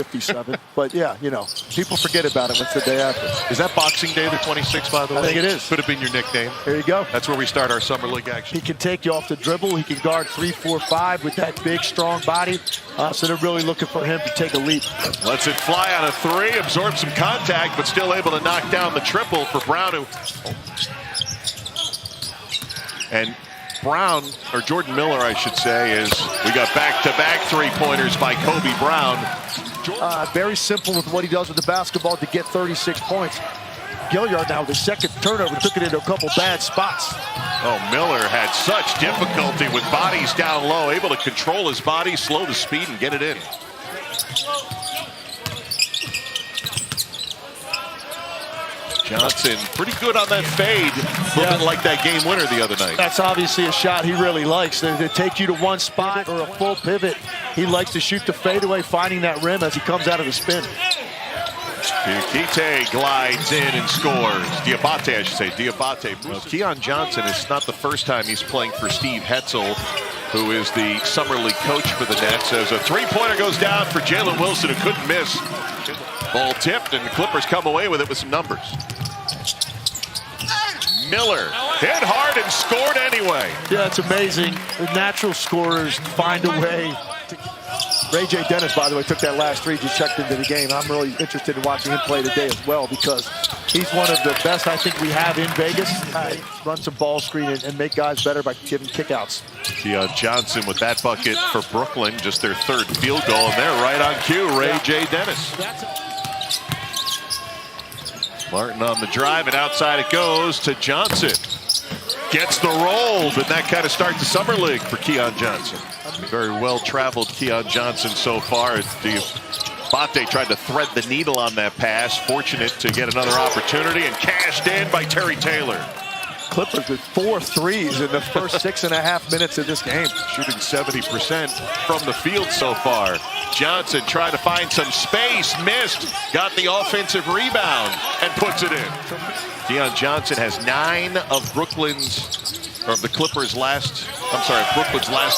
57. But yeah, you know, people forget about it when it's the day after. Is that Boxing Day the 26th, by the way? I think it is. Could have been your nickname. There you go. That's where we start our summer league action. He can take you off the dribble. He can guard 3, 4, 5 with that big, strong body. So they're really looking for him to take a leap. Lets it fly on a 3, absorbs some contact, but still able to knock down the triple for Brown. And Brown, or Jordan Miller, I should say, is we got back-to-back three-pointers by Kobe Brown. Very simple with what he does with the basketball to get 36 points. Gilliard now, the second turnover, took it into a couple bad spots. Oh, Miller had such difficulty with bodies down low, able to control his body, slow the speed, and get it in. Johnson, pretty good on that fade. Looking like that game winner the other night. That's obviously a shot he really likes. They take you to one spot or a full pivot. He likes to shoot the fadeaway, finding that rim as he comes out of the spin. Kite glides in and scores. Diabate, I should say. Diabate. Well, Keon Johnson is not the first time he's playing for Steve Hetzel, who is the summer league coach for the Nets. As a three-pointer goes down for Jalen Wilson, who couldn't miss. Ball tipped, and the Clippers come away with it with some numbers. Miller hit hard and scored anyway. Yeah, it's amazing. The natural scorers find a way. Ray J. Dennis, by the way, took that last 3, just checked into the game. I'm really interested in watching him play today as well because he's one of the best I think we have in Vegas. Run some ball screen and make guys better by giving kickouts. Keon Johnson with that bucket for Brooklyn, just their 3rd field goal, and they're right on cue. Ray J. Dennis. Martin on the drive, and outside it goes to Johnson. Gets the roll, but that kind of starts the summer league for Keon Johnson. Very well-traveled Keon Johnson so far. Diabate tried to thread the needle on that pass. Fortunate to get another opportunity, and cashed in by Terry Taylor. Clippers with 4 threes in the first 6.5 minutes of this game. Shooting 70% from the field so far. Johnson trying to find some space, missed, got the offensive rebound, and puts it in. Keon Johnson has 9 of Brooklyn's last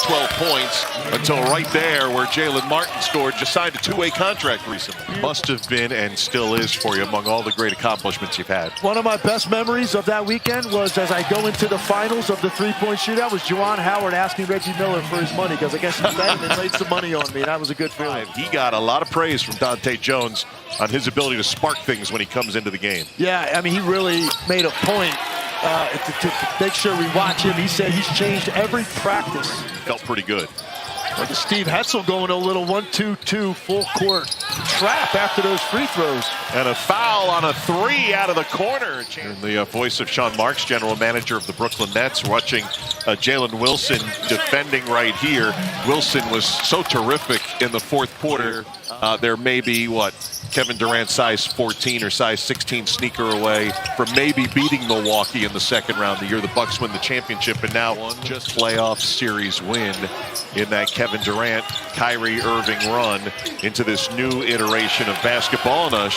12 points until right there where Jalen Martin scored, just signed a 2-way contract recently. Must have been and still is for you among all the great accomplishments you've had. One of my best memories of that weekend was as I go into the finals of the 3-point shootout was Juwan Howard asking Reggie Miller for his money because I guess he bet him and laid some money on me. That was a good feeling. He got a lot of praise from Dante Jones on his ability to spark things when he comes into the game. Yeah, I mean, he really made a point to make sure we watch him. He said he's changed every practice. Felt pretty good. Look at Steve Hetzel going a little 1-2-2 full court trap after those free throws. And a foul on a 3 out of the corner. And the voice of Sean Marks, general manager of the Brooklyn Nets, watching Jalen Wilson defending right here. Wilson was so terrific in the 4th quarter. There may be, Kevin Durant size 14 or size 16 sneaker away from maybe beating Milwaukee in the 2nd round the year the Bucks win the championship, and now just playoff series win in that Kevin Durant, Kyrie Irving run into this new iteration of basketball. And a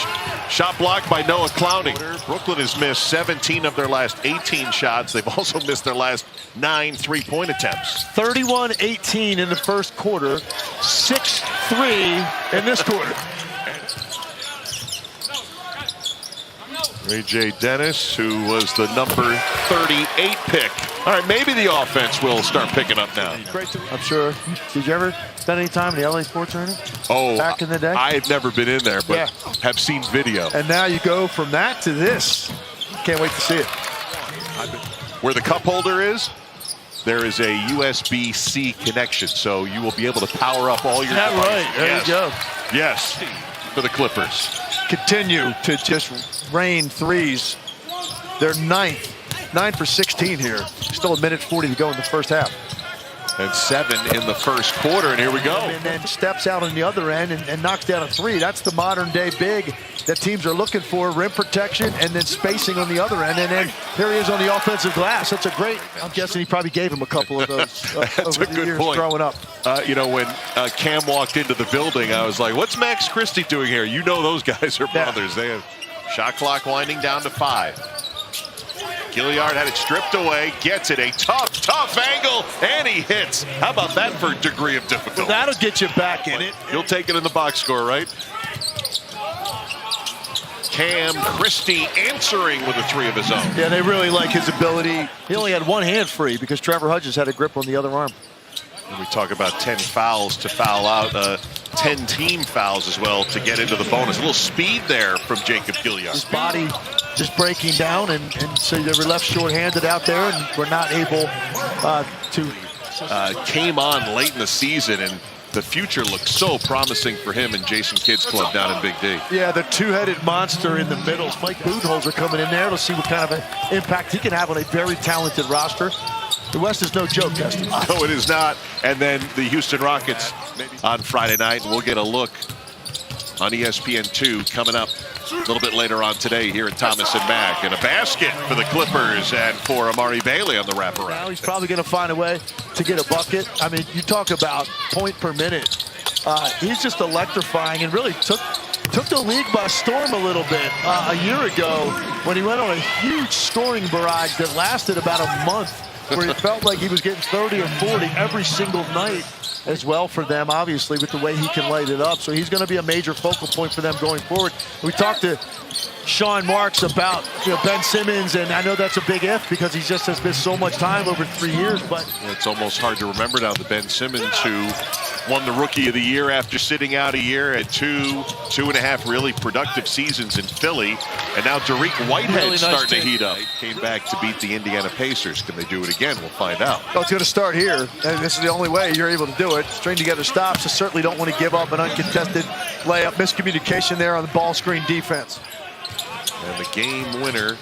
shot blocked by Noah Clowney. Brooklyn has missed 17 of their last 18 shots. They've also missed their last 9 three-point attempts. 31-18 in the 1st quarter, 6-3 in this quarter. Ray J. Dennis, who was the number 38 pick. All right, maybe the offense will start picking up now. I'm sure. Did you ever spend any time in the LA Sports Arena? Oh, back in the day? I have never been in there, but have seen video. And now you go from that to this. Can't wait to see it. Where the cup holder is, there is a USB-C connection, so you will be able to power up all your devices. Right. There you go. Yes, for the Clippers. Continue to just rain threes. They're 9 for 16 here. Still 1:40 to go in the 1st half. And 7 in the 1st quarter, and here we go. And then steps out on the other end and knocks down a 3. That's the modern day big that teams are looking for. Rim protection and then spacing on the other end. And then here he is on the offensive glass. That's a great, I'm guessing he probably gave him a couple of those over the years growing up. You know, when Cam walked into the building, I was like, what's Max Christie doing here? You know those guys are brothers. They have shot clock winding down to 5. Gilliard had it stripped away, gets it, a tough angle, and he hits. How about that for a degree of difficulty? Well, that'll get you back in it. He'll take it in the box score, right? Cam Christie answering with a three of his own. Yeah, they really like his ability. He only had one hand free because Trevor Hudges had a grip on the other arm. And we talk about 10 fouls to foul out, 10 team fouls as well to get into the bonus. A little speed there from Jacob Gilliard. His body just breaking down, and so they were left short-handed out there, and were not able to. Came on late in the season, and the future looks so promising for him and Jason Kidd's club down in Big D. Yeah, the two-headed monster in the middle. Mike Budenholzer coming in there to see what kind of an impact he can have on a very talented roster. The West is no joke, Justin. No, it is not. And then the Houston Rockets on Friday night. We'll get a look on ESPN2 coming up a little bit later on today here at Thomas and Mack. And a basket for the Clippers and for Amari Bailey on the wraparound. Now he's probably going to find a way to get a bucket. I mean, you talk about point per minute. He's just electrifying and really took the league by storm a little bit a year ago when he went on a huge scoring barrage that lasted about a month, where it felt like he was getting 30 or 40 every single night as well for them, obviously, with the way he can light it up. So he's going to be a major focal point for them going forward. We talked to Sean Marks about Ben Simmons, and I know that's a big if because he just has missed so much time over 3 years. But it's almost hard to remember now that Ben Simmons, who won the Rookie of the Year after sitting out a year, had two and a half really productive seasons in Philly, and now Derek Whitehead really nice starting to heat up. Came back to beat the Indiana Pacers. Can they do it again? We'll find out. Well, it's going to start here, and this is the only way you're able to do it. String together stops. You certainly don't want to give up an uncontested layup. Miscommunication there on the ball screen defense. And the game winner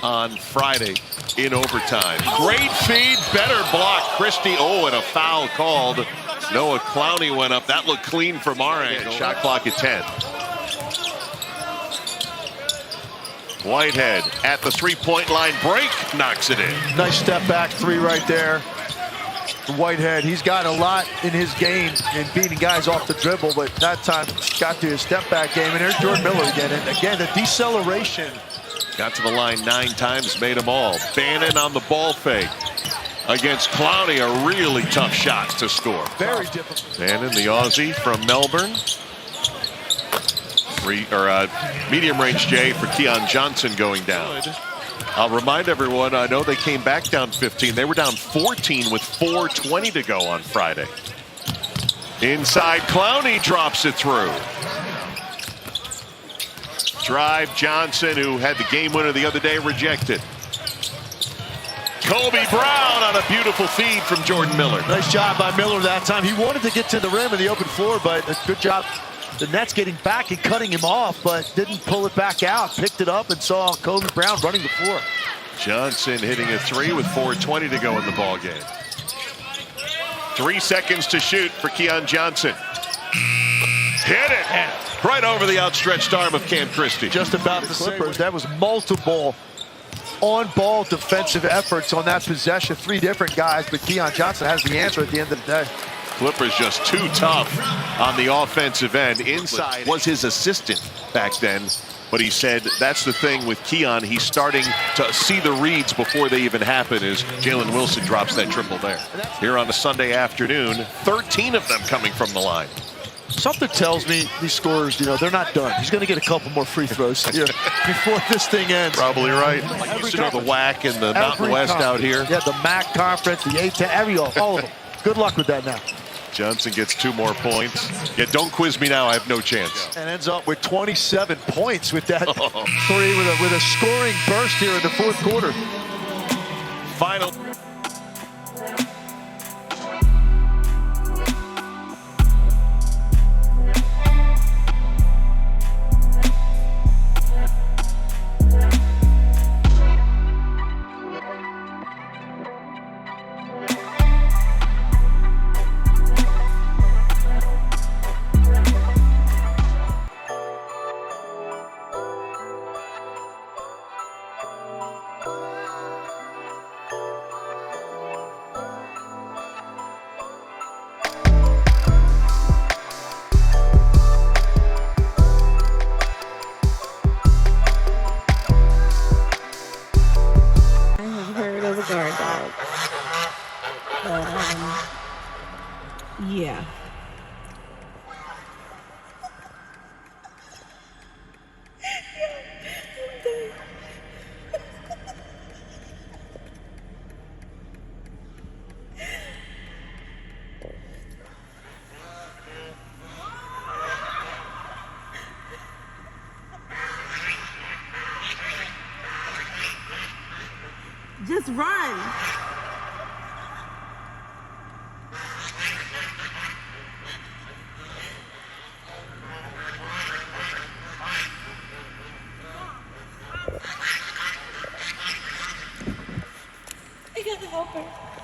on Friday in overtime. Great feed, better block. Christie, and a foul called. Noah Clowney went up. That looked clean from our end. Shot clock at 10. Whitehead at the three-point line break, knocks it in. Nice step back three right there. Whitehead, he's got a lot in his game in beating guys off the dribble, but that time got to his step back game. And there's Jordan Miller again. And again, the deceleration. Got to the line 9 times, made them all. Bannon on the ball fake against Clowney, a really tough shot to score. Very difficult. Bannon, the Aussie from Melbourne. Medium range J for Keon Johnson going down. I'll remind everyone, I know they came back down 15. They were down 14 with 4:20 to go on Friday. Inside, Clowney drops it through. Drive, Johnson, who had the game winner the other day, rejected. Kobe Brown on a beautiful feed from Jordan Miller. Nice job by Miller that time. He wanted to get to the rim in the open floor, but a good job. The Nets getting back and cutting him off, but didn't pull it back out. Picked it up and saw Kobe Brown running the floor. Johnson hitting a three with 4:20 to go in the ball game. 3 seconds to shoot for Keon Johnson. Hit it right over the outstretched arm of Cam Christie. Just about the Clippers. That was multiple on-ball defensive efforts on that possession. 3 different guys, but Keon Johnson has the answer at the end of the day. Clippers just too tough on the offensive end. Inside was his assistant back then, but he said that's the thing with Keon. He's starting to see the reads before they even happen as Jalen Wilson drops that triple there. Here on a Sunday afternoon, 13 of them coming from the line. Something tells me these scorers, they're not done. He's going to get a couple more free throws here before this thing ends. Probably right. You know, the WAC and the Mountain West out here. Yeah, the MAC conference, the A10, all of them. Good luck with that now. Johnson gets 2 more points. Yeah, don't quiz me now. I have no chance. And ends up with 27 points with that three with a scoring burst here in the 4th quarter. Final. Yeah. Just run. I gotta help her.